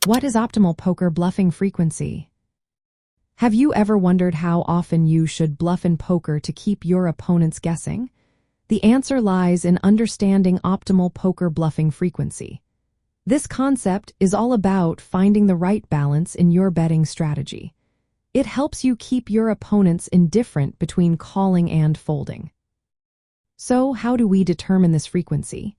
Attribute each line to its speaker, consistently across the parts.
Speaker 1: What is optimal poker bluffing frequency? Have you ever wondered how often you should bluff in poker to keep your opponents guessing? The answer lies in understanding optimal poker bluffing frequency. This concept is all about finding the right balance in your betting strategy. It helps you keep your opponents indifferent between calling and folding. So, how do we determine this frequency?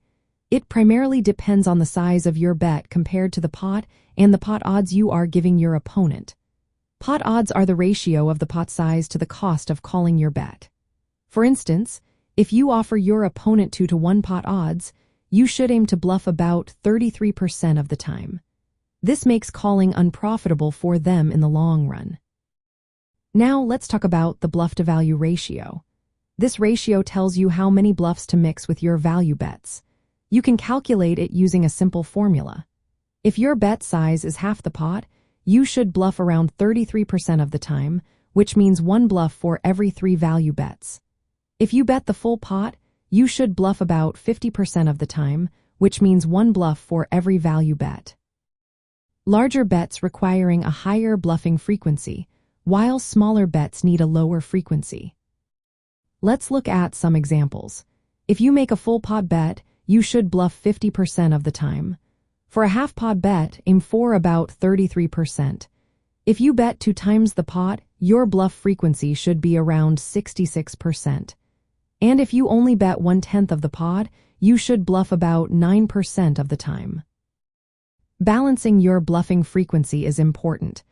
Speaker 1: It primarily depends on the size of your bet compared to the pot and the pot odds you are giving your opponent. Pot odds are the ratio of the pot size to the cost of calling your bet. For instance, if you offer your opponent 2-to-1 pot odds, you should aim to bluff about 33% of the time. This makes calling unprofitable for them in the long run. Now let's talk about the bluff-to-value ratio. This ratio tells you how many bluffs to mix with your value bets. You can calculate it using a simple formula. If your bet size is half the pot, you should bluff around 33% of the time, which means 1 bluff for every 3 value bets. If you bet the full pot, you should bluff about 50% of the time, which means 1 bluff for every value bet. Larger bets requiring a higher bluffing frequency, while smaller bets need a lower frequency. Let's look at some examples. If you make a full pot bet, you should bluff 50% of the time. For a half pot bet, aim for about 33%. If you bet 2 times the pot, your bluff frequency should be around 66%. And if you only bet 1/10 of the pot, you should bluff about 9% of the time. Balancing your bluffing frequency is important.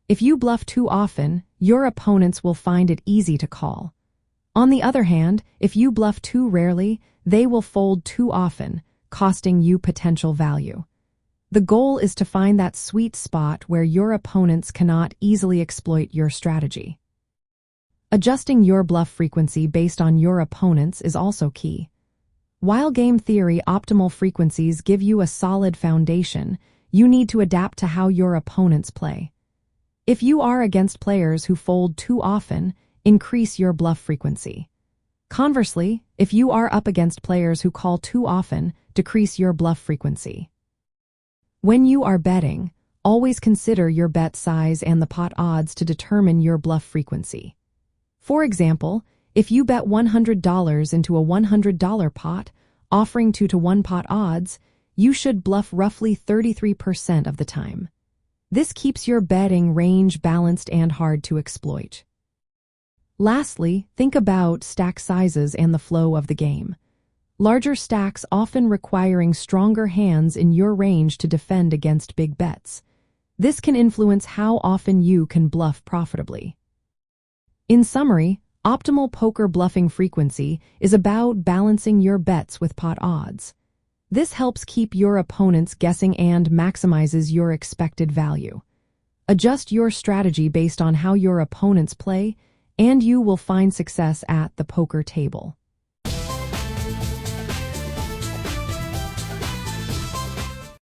Speaker 1: If you bluff too often, your opponents will find it easy to call. On the other hand, if you bluff too rarely, they will fold too often, costing you potential value. The goal is to find that sweet spot where your opponents cannot easily exploit your strategy. Adjusting your bluff frequency based on your opponents is also key. While game theory optimal frequencies give you a solid foundation, you need to adapt to how your opponents play. If you are against players who fold too often, increase your bluff frequency. Conversely, if you are up against players who call too often, decrease your bluff frequency. When you are betting, always consider your bet size and the pot odds to determine your bluff frequency. For example, if you bet $100 into a $100 pot, offering 2-to-1 pot odds, you should bluff roughly 33% of the time. This keeps your betting range balanced and hard to exploit. Lastly, think about stack sizes and the flow of the game. Larger stacks often requiring stronger hands in your range to defend against big bets. This can influence how often you can bluff profitably. In summary, optimal poker bluffing frequency is about balancing your bets with pot odds. This helps keep your opponents guessing and maximizes your expected value. Adjust your strategy based on how your opponents play, and you will find success at the poker table.